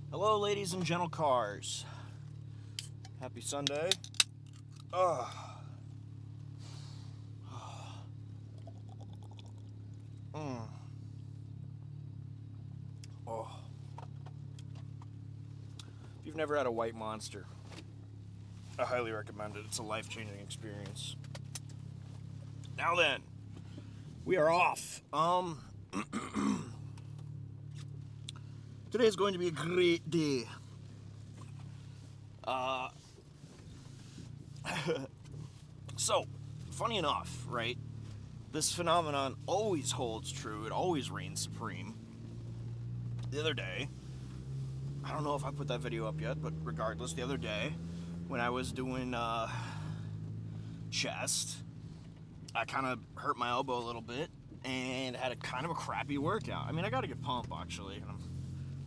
Hello, ladies and gentle cars. Happy Sunday. Ugh. Mm. Oh. If you've never had a white monster, I highly recommend it. It's a life-changing experience. Now then, we are off. Today is going to be a great day. So, funny enough, right? This phenomenon always holds true. It always reigns supreme. The other day, I don't know if I put that video up yet, but regardless, the other day, when I was doing chest, I kind of hurt my elbow a little bit and had a kind of a crappy workout. I mean, I got a good pump actually, and I'm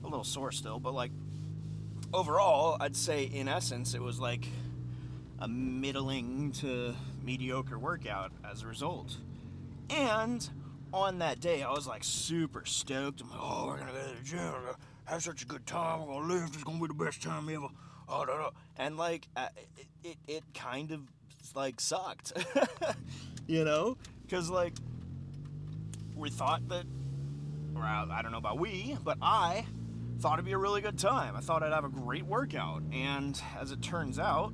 a little sore still, but like overall, I'd say in essence, it was like a middling to mediocre workout as a result. And on that day, I was like super stoked. I'm like, oh, we're gonna go to the gym. We're gonna have such a good time. We're gonna lift. It's gonna be the best time ever. Oh, da, da. And like, it kind of like sucked, you know, because like we thought that, or I don't know about we, but I thought it'd be a really good time. I thought I'd have a great workout, and as it turns out,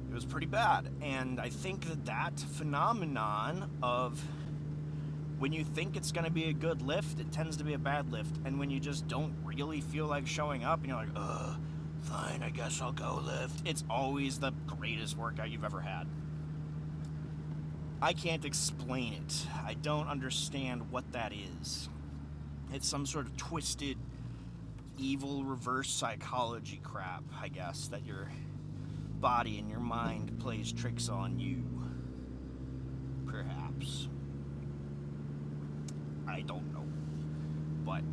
it was pretty bad. And I think that phenomenon of when you think it's going to be a good lift, it tends to be a bad lift. And when you just don't really feel like showing up and you're like, fine, I guess I'll go lift, it's always the greatest workout you've ever had. I can't explain it. I don't understand what that is. It's some sort of twisted, evil reverse psychology crap, I guess, that your body and your mind plays tricks on you. Perhaps. I don't know. But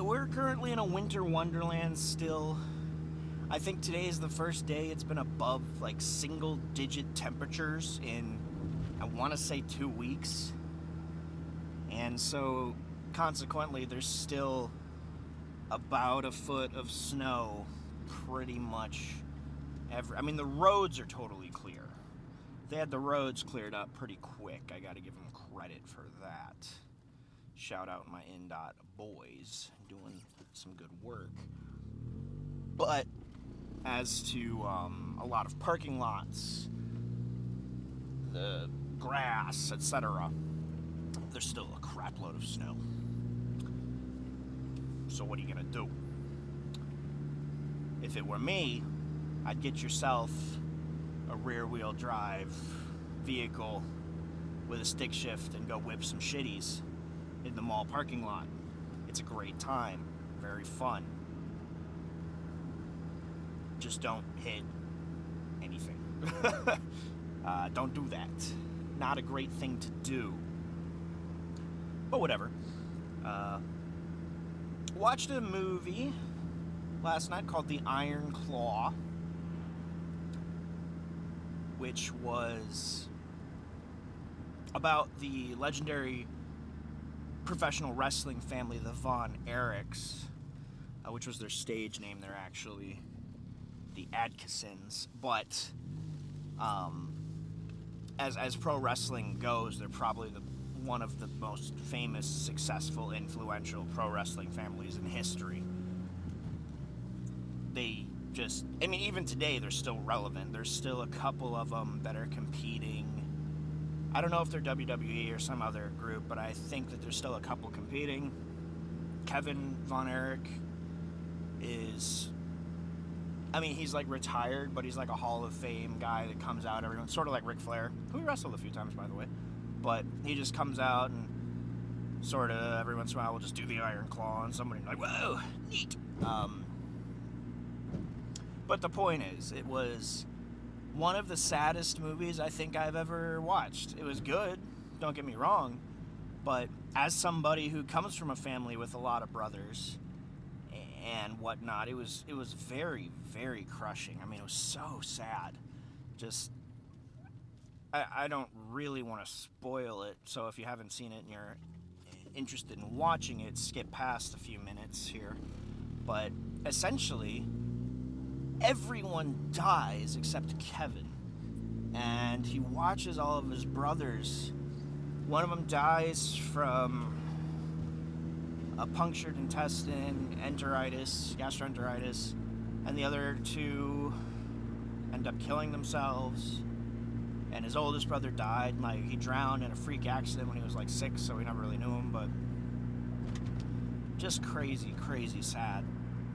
we're currently in a winter wonderland still. I think today is the first day it's been above like single digit temperatures in, I want to say, 2 weeks. And so consequently there's still about a foot of snow pretty much I mean, the roads are totally clear. They had the roads cleared up pretty quick. I gotta give them credit for that. Shout out my NDOT boys doing some good work. But as to a lot of parking lots, the grass, etc., there's still a crap load of snow. So what are you gonna do? If it were me, I'd get yourself a rear-wheel drive vehicle with a stick shift and go whip some shitties in the mall parking lot. It's a great time, very fun. Just don't hit anything. Don't do that. Not a great thing to do. But whatever. Watched a movie last night called The Iron Claw, which was about the legendary professional wrestling family, the Von Erichs, which was their stage name. They're actually the Thicccenings. But as pro wrestling goes, they're probably one of the most famous, successful, influential pro wrestling families in history. They just, I mean, even today they're still relevant. There's still a couple of them that are competing. I don't know if they're WWE or some other group, but I think that there's still a couple competing. Kevin Von Erich is, I mean, he's like retired, but he's like a Hall of Fame guy that comes out every once, sort of like Ric Flair, who wrestled a few times, by the way. But he just comes out and sort of every once in a while will just do the Iron Claw, and somebody like, whoa, neat. But the point is, it was one of the saddest movies I think I've ever watched. It was good, don't get me wrong, but as somebody who comes from a family with a lot of brothers and whatnot, it was very, very crushing. I mean, it was so sad. Just, I don't really want to spoil it, so if you haven't seen it and you're interested in watching it, skip past a few minutes here. But essentially, everyone dies except Kevin. And he watches all of his brothers. One of them dies from a punctured intestine, enteritis, gastroenteritis, and the other two end up killing themselves. And his oldest brother died. Like, he drowned in a freak accident when he was like 6, so we never really knew him. But just crazy, crazy sad,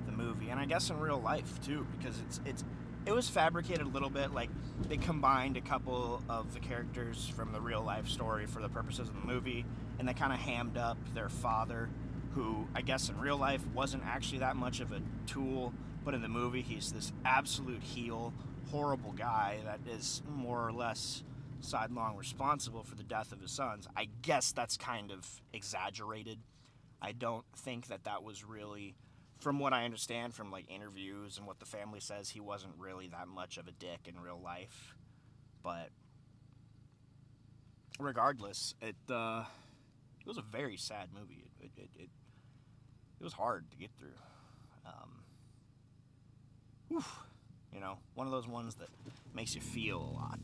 the movie. And I guess in real life too, because it was fabricated a little bit. Like, they combined a couple of the characters from the real life story for the purposes of the movie, and they kind of hammed up their father, who I guess in real life wasn't actually that much of a tool, but in the movie he's this absolute heel, horrible guy that is more or less sidelong responsible for the death of his sons. I guess that's kind of exaggerated. I don't think that was really, from what I understand from like interviews and what the family says, he wasn't really that much of a dick in real life. But regardless, it was a very sad movie. It was hard to get through. You know, one of those ones that makes you feel a lot.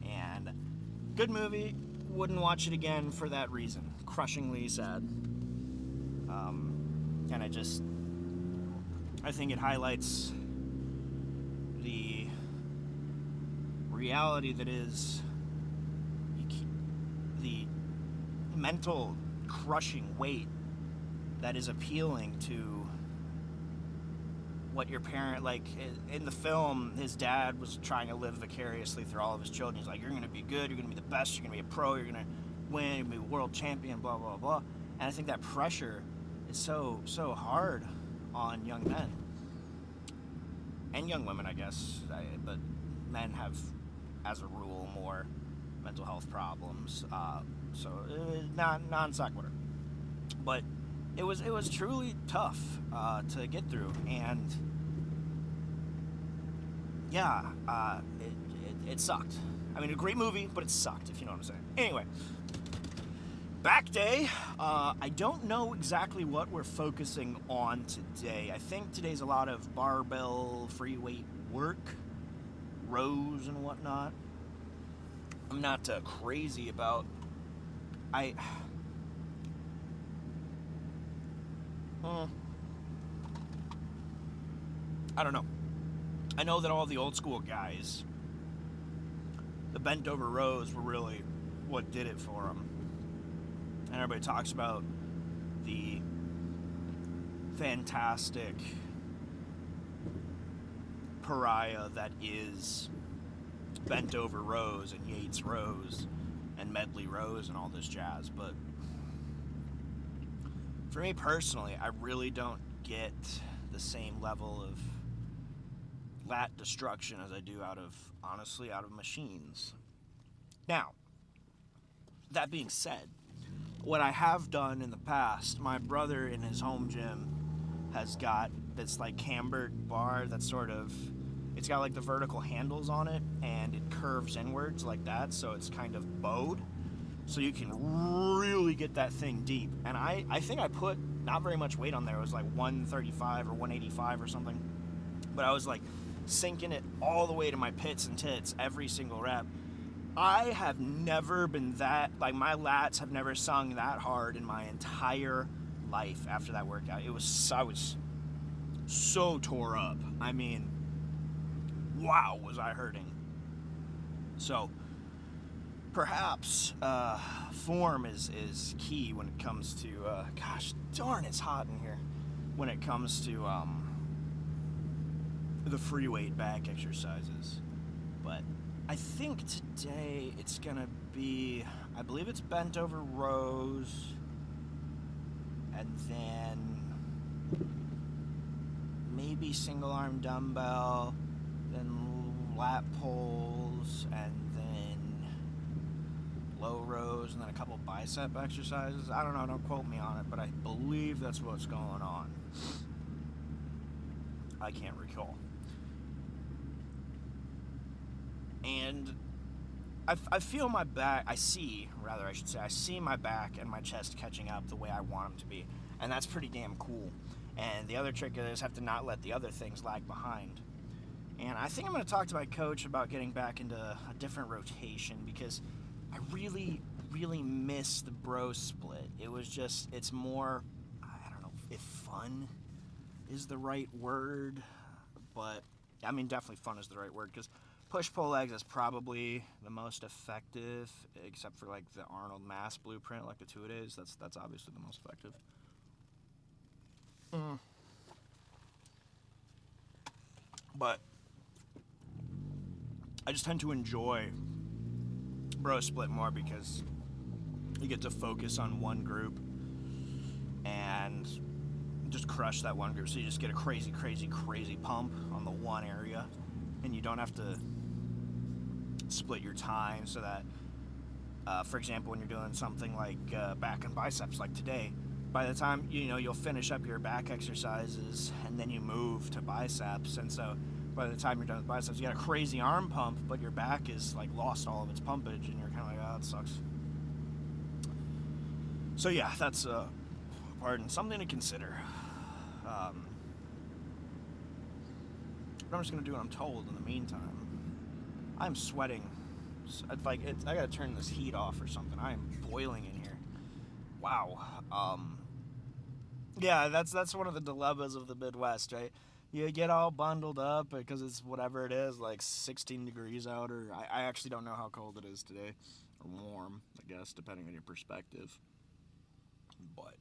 And good movie. Wouldn't watch it again for that reason. Crushingly sad. And I think it highlights the reality that is the mental crushing weight that is appealing to what your parent, like in the film, his dad was trying to live vicariously through all of his children. He's like, you're going to be good, you're going to be the best, you're going to be a pro, you're going to win, you're going to be a world champion, blah, blah, blah. And I think that pressure is so hard on young men. And young women, I guess. But men have, as a rule, more mental health problems. So, non sequitur. But it was truly tough to get through, and yeah, it sucked. I mean, a great movie, but it sucked, if you know what I'm saying. Anyway, back day. I don't know exactly what we're focusing on today. I think today's a lot of barbell free weight work, rows and whatnot. I'm not crazy about. I don't know. I know that all the old school guys, the bent over rows were really what did it for them. And everybody talks about the fantastic pariah that is bent over rows and Yates rows and medley rows and all this jazz. But for me personally, I really don't get the same level of lat destruction as I do out of machines. Now, that being said, what I have done in the past, my brother in his home gym has got this like cambered bar that's it's got like the vertical handles on it and it curves inwards like that, so it's kind of bowed. So you can really get that thing deep. And I think I put not very much weight on there. It was like 135 or 185 or something. But I was like sinking it all the way to my pits and tits every single rep. I have never been that, like my lats have never sung that hard in my entire life after that workout. I was so tore up. I mean, wow, was I hurting. So, perhaps form is key when it comes to, gosh darn, it's hot in here, when it comes to the free weight back exercises. But I think today it's gonna be, I believe it's bent over rows, and then maybe single arm dumbbell, then lat pulls, and then low rows, and then a couple bicep exercises. I don't know, don't quote me on it, but I believe that's what's going on. I can't recall. And I feel my back, I see my back and my chest catching up the way I want them to be. And that's pretty damn cool. And the other trick is have to not let the other things lag behind. And I think I'm going to talk to my coach about getting back into a different rotation because I really, really miss the bro split. It was just, it's more, I don't know if fun is the right word, but I mean, definitely fun is the right word because push-pull legs is probably the most effective, except for like the Arnold Mass blueprint, like the two-a-days. That's obviously the most effective. But I just tend to enjoy bro split more because you get to focus on one group and just crush that one group. So you just get a crazy, crazy, crazy pump on the one area, and you don't have to split your time so that, for example, when you're doing something like back and biceps, like today, by the time you'll finish up your back exercises and then you move to biceps, and so by the time you're done with biceps, you got a crazy arm pump, but your back is like lost all of its pumpage, and you're kind of like, oh, that sucks. So yeah, that's something to consider. I'm just gonna do what I'm told. In the meantime, I'm sweating. I gotta turn this heat off or something. I am boiling in here. Wow. Yeah, that's one of the dilemmas of the Midwest, right? You get all bundled up because it's whatever it is, like 16 degrees out, or I actually don't know how cold it is today, or warm, I guess, depending on your perspective. But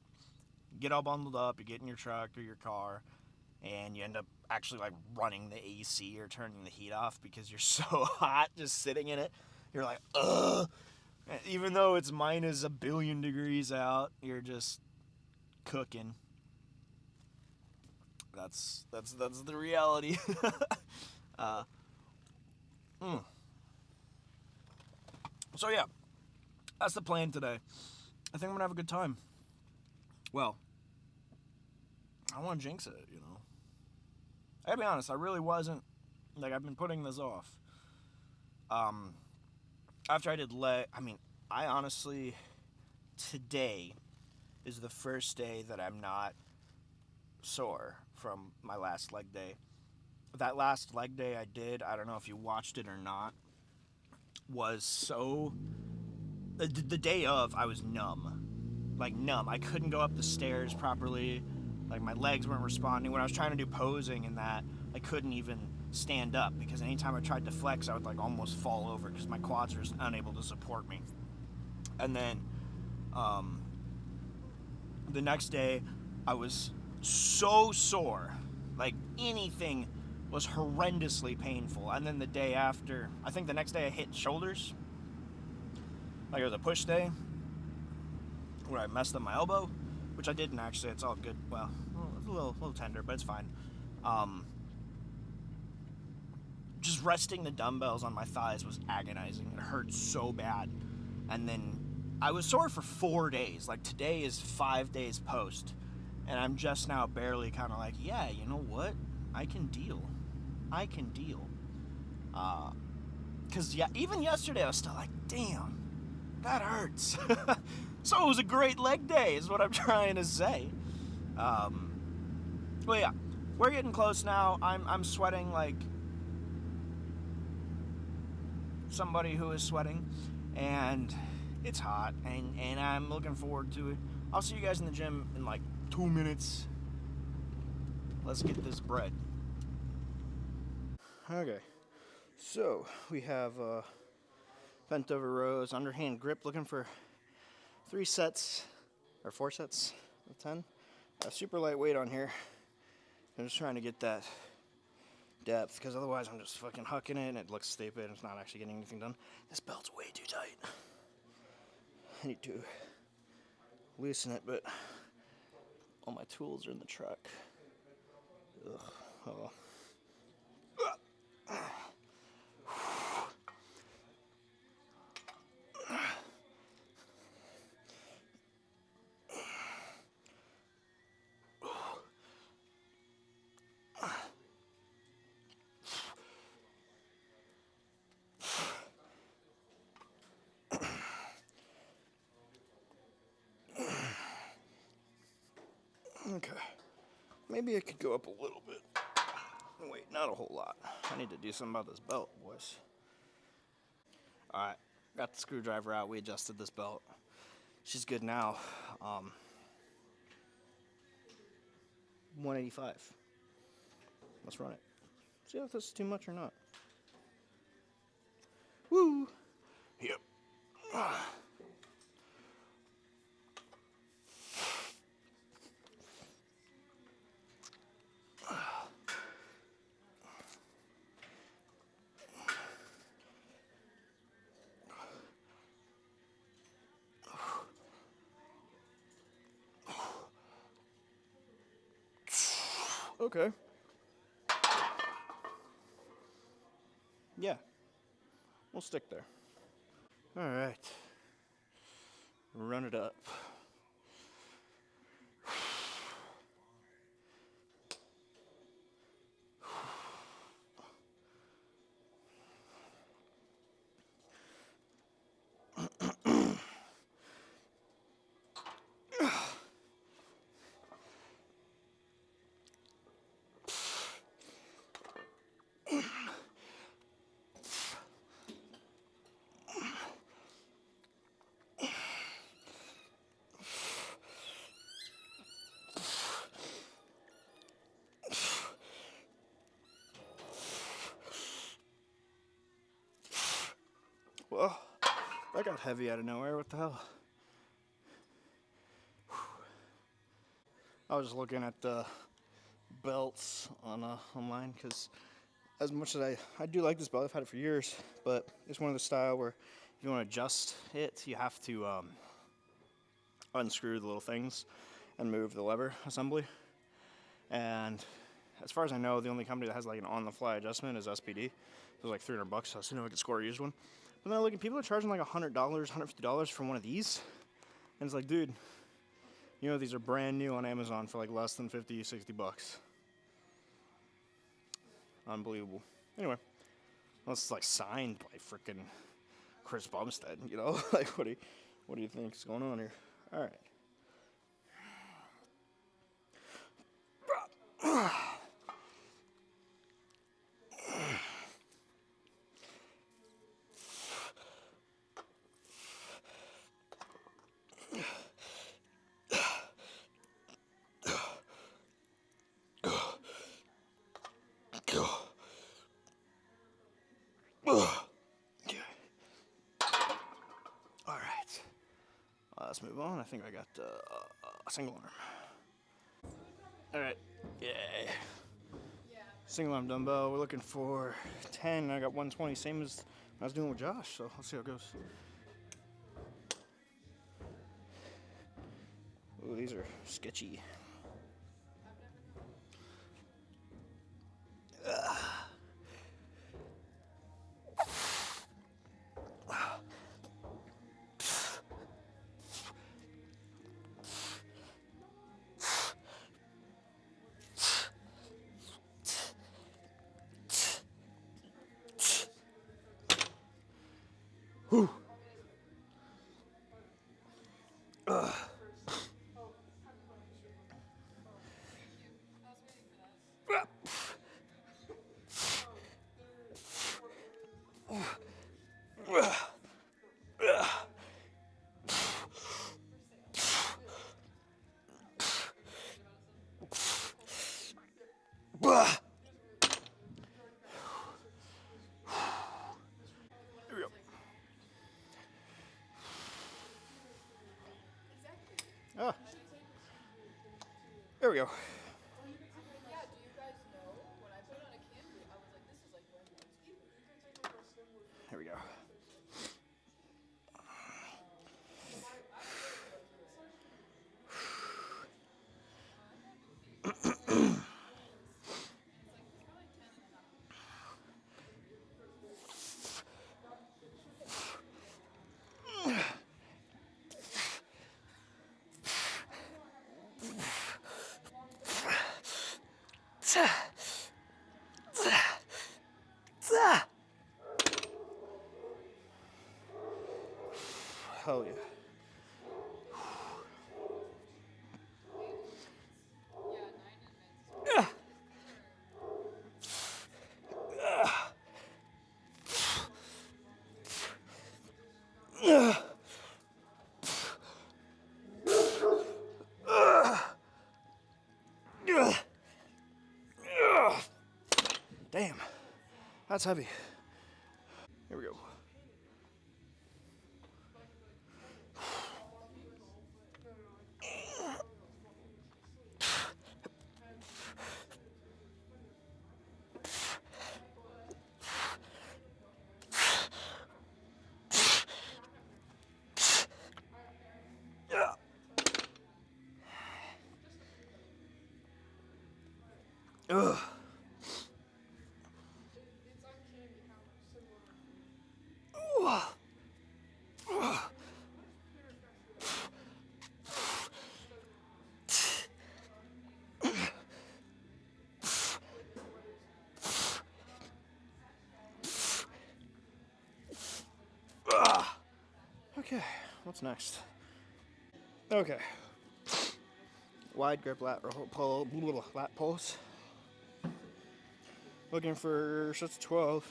you get all bundled up, you get in your truck or your car, and you end up actually like running the AC or turning the heat off because you're so hot just sitting in it. You're like, ugh. Even though it's minus a billion degrees out, you're just cooking. That's the reality. uh, mm. So yeah, that's the plan today. I think I'm gonna have a good time. Well, I don't want to jinx it, I gotta be honest, I really wasn't. Like, I've been putting this off. After I did I honestly, today is the first day that I'm not sore from my last leg day. That last leg day I did, I don't know if you watched it or not, was so. The day of, I was numb. Like, numb. I couldn't go up the stairs properly. Like, my legs weren't responding. When I was trying to do posing and that, I couldn't even stand up because anytime I tried to flex, I would like almost fall over because my quads were just unable to support me. And then the next day, I was so sore. Like, anything was horrendously painful. And then the day after, I think the next day I hit shoulders. Like, it was a push day where I messed up my elbow, which I didn't actually. It's all good. Well, it's a little tender, but it's fine. Just resting the dumbbells on my thighs was agonizing. It hurt so bad. And then I was sore for 4 days. Like, today is 5 days post. And I'm just now barely kind of like, yeah, you know what? I can deal. Because even yesterday I was still like, damn, that hurts. So it was a great leg day is what I'm trying to say. Well, yeah, we're getting close now. I'm sweating like somebody who is sweating, and it's hot, and I'm looking forward to it. I'll see you guys in the gym in like 2 minutes. Let's get this bread. Okay, so we have bent over rows, underhand grip, looking for 3 sets or 4 sets of 10. Super lightweight on here. I'm just trying to get that depth because otherwise I'm just fucking hucking it and it looks stupid and it's not actually getting anything done. This belt's way too tight. I need to loosen it, but all my tools are in the truck. Ugh. Oh. Okay. maybe I could go up a little bit. Wait, not a whole lot. I need to do something about this belt, boys. Alright, got the screwdriver out. We adjusted this belt. She's good now. 185. Let's run it. See if this is too much or not. Woo! Yep. Okay. Yeah. We'll stick there. All right. Run it up. Well, that got heavy out of nowhere. What the hell? I was looking at the belts on online because as much as I do like this belt, I've had it for years, but it's one of the style where if you want to adjust it, you have to unscrew the little things and move the lever assembly. And as far as I know, the only company that has like an on-the-fly adjustment is SPD. It was like $300, so I assume I could score a used one. But then I look at people are charging like $100, $150 for one of these, and it's like, dude, you know these are brand new on Amazon for like less than 50, 60 bucks. Unbelievable. Anyway, unless it's like signed by freaking Chris Bumstead, you know? Like, what do you think is going on here? All right. Okay. All right. Let's move on. I think I got a single arm. All right. Yay. Single arm dumbbell. We're looking for 10. I got 120, same as I was doing with Josh. So let's see how it goes. Ooh, these are sketchy. Whew. Here we go. Ah. There we go. Here we go. Hell yeah. That's heavy. Here we go. Yeah. Ugh. Okay, what's next? Okay. Wide grip lat pulls. Looking for sets of 12.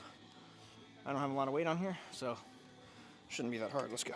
I don't have a lot of weight on here, so shouldn't be that hard. Let's go.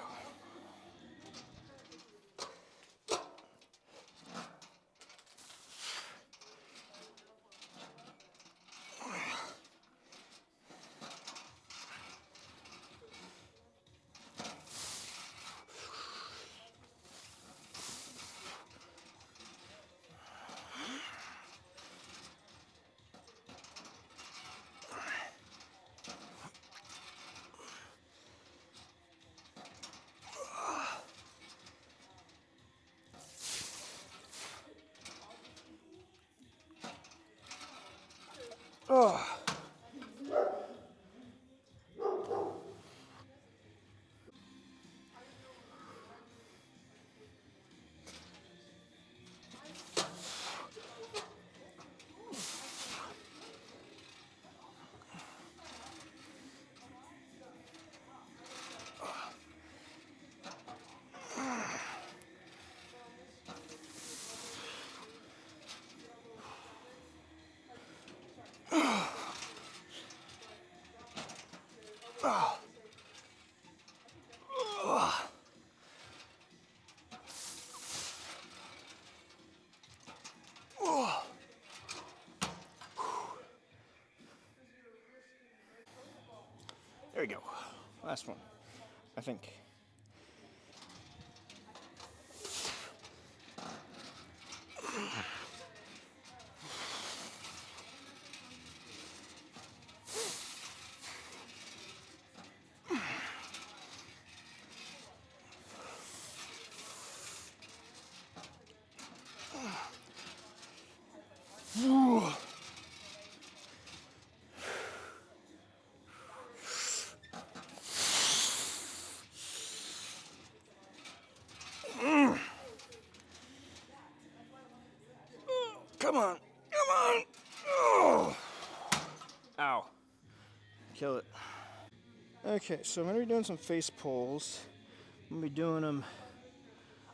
Oh. There we go. Last one, I think. Come on. Come on. Oh. Ow. Kill it. Okay, so I'm going to be doing some face pulls. I'm going to be doing them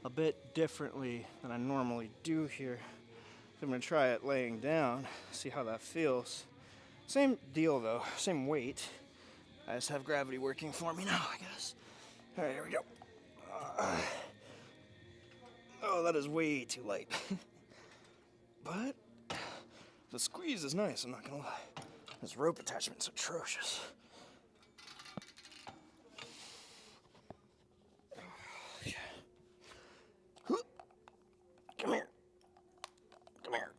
a bit differently than I normally do here. So I'm going to try it laying down, see how that feels. Same deal though, same weight. I just have gravity working for me now, I guess. All right, here we go. Oh, that is way too light. But the squeeze is nice, I'm not gonna lie. This rope attachment's atrocious. Okay. Come here. Come here.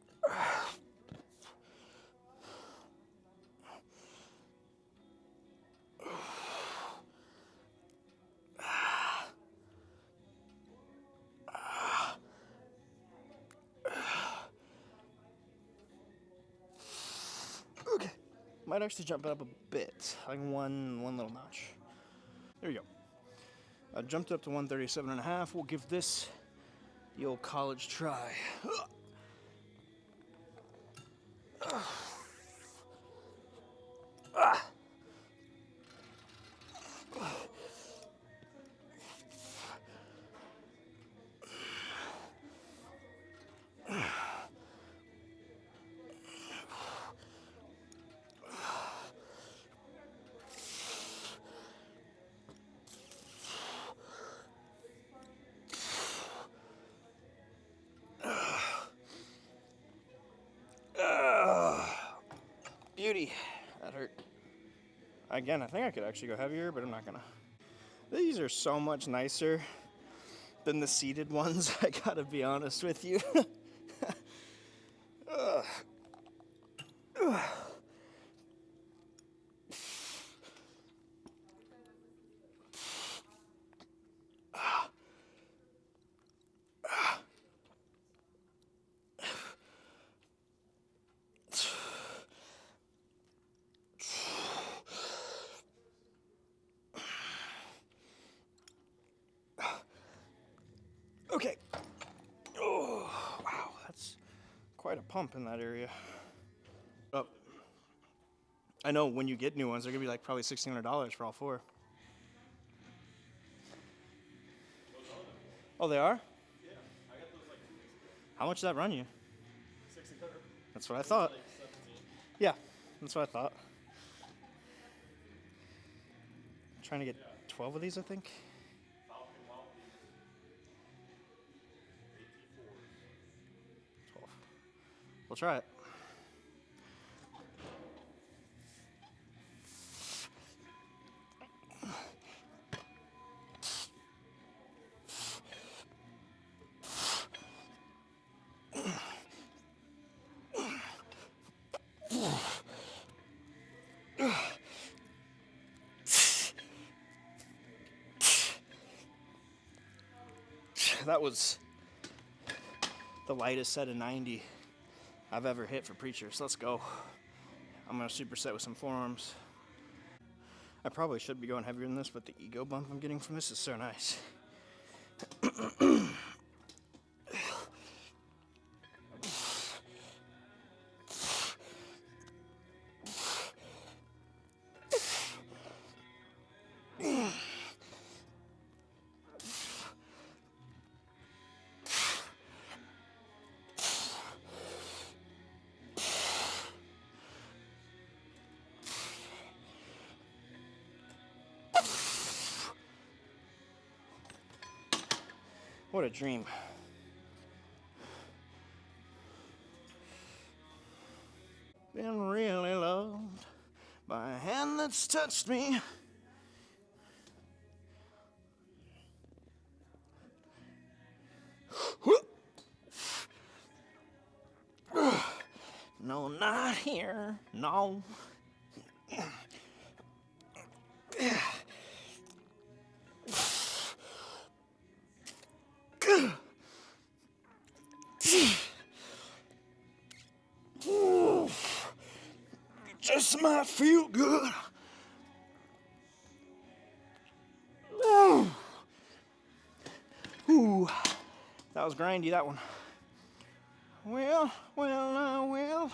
Okay. Might actually jump it up a bit, like one little notch. There we go. I jumped up to 137.5. We'll give this the old college try. Beauty. That hurt. Again, I think I could actually go heavier, but I'm not gonna. These are so much nicer than the seated ones, I gotta be honest with you. Okay. Oh, wow, that's quite a pump in that area. Oh, I know when you get new ones, they're gonna be like probably $1,600 for all four. Oh, they are? Yeah, I got those like 2 weeks ago. How much did that run you? 600. That's what I thought. Like 17. Yeah, that's what I thought. Trying to get 12 of these, I think. Falcon Wildbeat. AT4s. 12. We'll try it. That was the lightest set of 90 I've ever hit for preachers. Let's go. I'm gonna superset with some forearms. I probably should be going heavier than this, but the ego bump I'm getting from this is so nice. What a dream. Been really loved by a hand that's touched me. No, not here. No. Just might feel good. Ooh, that was grindy, that one. Well, I will.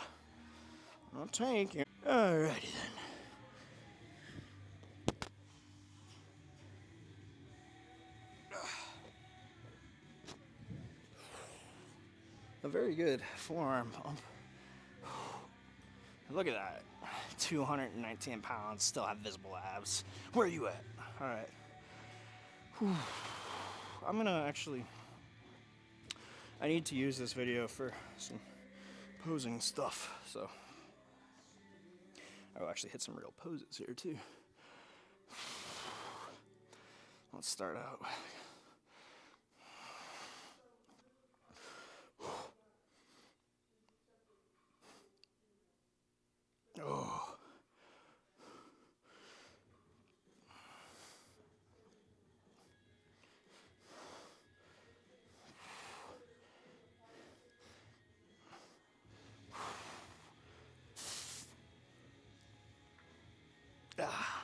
I'll take it. Alrighty then. A very good forearm pump. Look at that. 219 pounds, still have visible abs. Where are you at? Alright. I'm gonna actually... I need to use this video for some posing stuff, so... I will actually hit some real poses here too. Let's start out. Oh. Ah.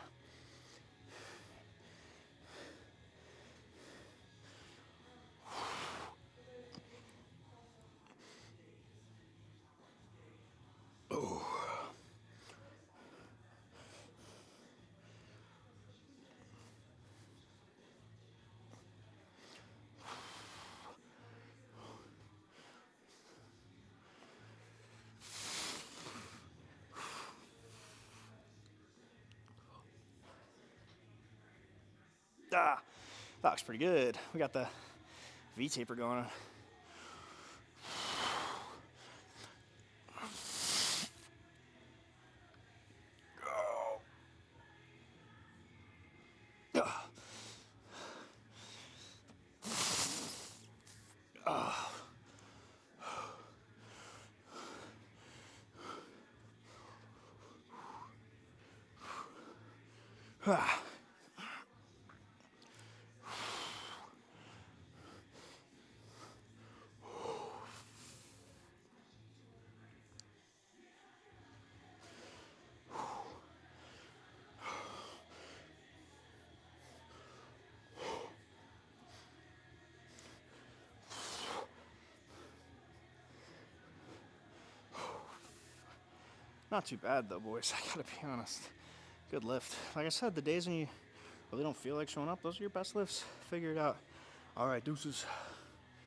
Ah, that looks pretty good. We got the V-taper going on. Not too bad though, boys. I gotta be honest. Good lift. Like I said, the days when you really don't feel like showing up, those are your best lifts. Figure it out. All right, deuces.